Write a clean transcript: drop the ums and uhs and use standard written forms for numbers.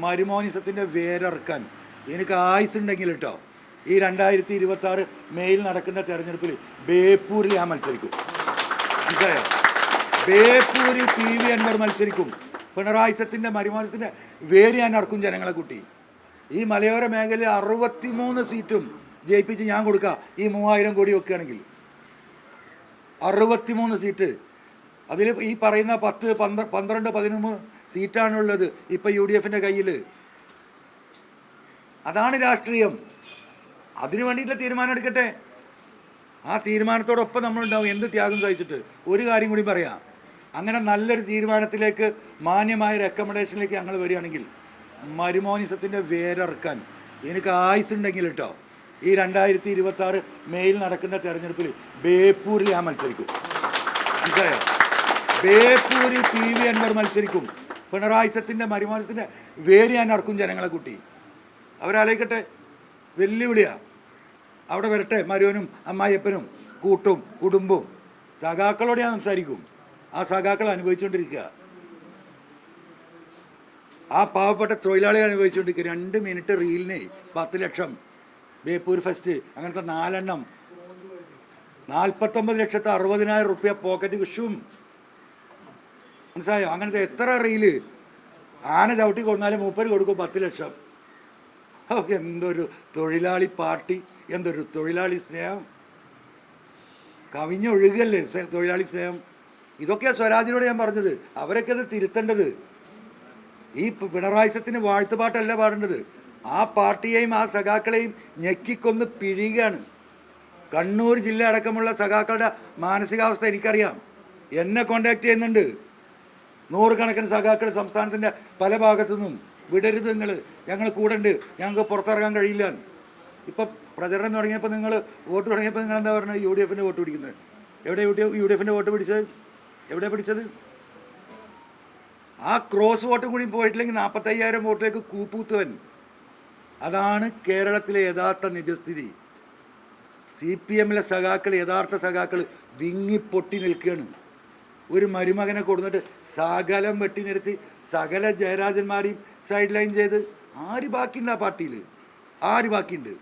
മരുമോനിസത്തിൻ്റെ വേരറക്കാൻ എനിക്ക് ആയുസുണ്ടെങ്കിൽ കേട്ടോ ഈ 2026 മെയിൽ നടക്കുന്ന തെരഞ്ഞെടുപ്പിൽ ബേപ്പൂരിൽ ഞാൻ മത്സരിക്കും. മനസ്സിലായോ? ബേപ്പൂരിൽ PV അൻവർ മത്സരിക്കും. പിണറായി സത്തിൻ്റെ മരുമോനിസത്തിൻ്റെ വേര് ഞാൻ ഇറക്കും ജനങ്ങളെ കുട്ടി. ഈ മലയോര മേഖലയിൽ 63 സീറ്റും ജയിപ്പിച്ച് ഞാൻ കൊടുക്കാം. ഈ 3000 കോടി വെക്കുകയാണെങ്കിൽ 63 സീറ്റ്. അതിൽ ഈ പറയുന്ന 10, 12, 13 സീറ്റാണുള്ളത് ഇപ്പം UDFൻ്റെ കയ്യിൽ. അതാണ് രാഷ്ട്രീയം. അതിനു വേണ്ടിയിട്ടുള്ള തീരുമാനം എടുക്കട്ടെ. ആ തീരുമാനത്തോടൊപ്പം നമ്മളുണ്ടാവും എന്ത് ത്യാഗം സഹിച്ചിട്ട്. ഒരു കാര്യം കൂടി പറയാം, അങ്ങനെ നല്ലൊരു തീരുമാനത്തിലേക്ക് മാന്യമായ റെക്കമെൻഡേഷനിലേക്ക് ഞങ്ങൾ വരികയാണെങ്കിൽ മരുമോനിസത്തിൻ്റെ വേരറക്കാൻ എനിക്ക് ആയുസുണ്ടെങ്കിൽ കേട്ടോ ഈ 2026 മെയിൽ നടക്കുന്ന തെരഞ്ഞെടുപ്പിൽ ബേപ്പൂരിൽ ഞാൻ മത്സരിക്കും. മനസ്സിലായോ? ബേപ്പൂരിൽ PV അൻവർ മത്സരിക്കും. പിണറായി സത്തിൻ്റെ മരുമോനിസത്തിൻ്റെ വേര് ഞാൻ ഇറക്കും ജനങ്ങളെ കുട്ടി. അവരാലോചിക്കട്ടെ, വെല്ലുവിളിയാണ്. അവിടെ വരട്ടെ മരുവനും അമ്മായിയപ്പനും കൂട്ടും കുടുംബവും. സഖാക്കളോട് ഞാൻ സംസാരിക്കും. ആ സഖാക്കൾ അനുഭവിച്ചുകൊണ്ടിരിക്കുക. ആ പാവപ്പെട്ട തൊഴിലാളികൾ അനുഭവിച്ചുകൊണ്ടിരിക്കുക. 2 മിനിറ്റ് റീലിന് 10 ലക്ഷം. ബേപ്പൂർ ഫെസ്റ്റ് അങ്ങനത്തെ 4 എണ്ണം 49,60,000 റുപ്യ പോക്കറ്റ് കിഷും. മനസ്സിലായോ? അങ്ങനത്തെ എത്ര റീല് ആന ചവിട്ടി കൊടുത്താലും മൂപ്പര് കൊടുക്കും 10 ലക്ഷം. എന്തൊരു തൊഴിലാളി പാർട്ടി, എന്തൊരു തൊഴിലാളി സ്നേഹം. കവിഞ്ഞൊഴുകല്ലേ തൊഴിലാളി സ്നേഹം. ഇതൊക്കെയാണ് സ്വരാജിനോട് ഞാൻ പറഞ്ഞത്. അവരൊക്കെ അത് തിരുത്തേണ്ടത്. ഈ പിണറായി സത്തിന് വാഴ്ത്തുപാട്ടല്ല പാടേണ്ടത്. ആ പാർട്ടിയെയും ആ സഖാക്കളെയും ഞെക്കിക്കൊന്ന് പിഴിയുകയാണ്. കണ്ണൂർ ജില്ല അടക്കമുള്ള സഖാക്കളുടെ മാനസികാവസ്ഥ എനിക്കറിയാം. എന്നെ കോണ്ടാക്ട് ചെയ്യുന്നുണ്ട് 100 കണക്കിന് സഖാക്കൾ സംസ്ഥാനത്തിൻ്റെ പല ഭാഗത്തു നിന്നും. വിടരുത്, ഞങ്ങൾ കൂടെ ഉണ്ട്, ഞങ്ങൾക്ക് പുറത്തിറങ്ങാൻ കഴിയില്ല. ഇപ്പം പ്രചരണം തുടങ്ങിയപ്പോൾ വോട്ട് തുടങ്ങിയപ്പോൾ നിങ്ങൾ എന്താ പറഞ്ഞത്? UDFൻ്റെ വോട്ട് പിടിക്കുന്നത്. എവിടെ UDFൻ്റെ വോട്ട് പിടിച്ചത്? എവിടെ പിടിച്ചത്? ആ ക്രോസ് വോട്ടും കൂടി പോയിട്ടില്ലെങ്കിൽ 45,000 വോട്ടിലേക്ക് കൂപ്പൂത്തുവൻ. അതാണ് കേരളത്തിലെ യഥാർത്ഥ നിജസ്ഥിതി. CPMലെ സഖാക്കൾ, യഥാർത്ഥ സഖാക്കൾ വിങ്ങിപ്പൊട്ടി നിൽക്കുകയാണ്. ഒരു മരുമകനെ കൊടുത്തിട്ട് സകലം വെട്ടി നിരത്തി സകല ജയരാജന്മാരെയും സൈഡ് ലൈൻ ചെയ്ത് ആര് ബാക്കിയുണ്ട്? ആ പാർട്ടിയിൽ ആര് ബാക്കിയുണ്ട്?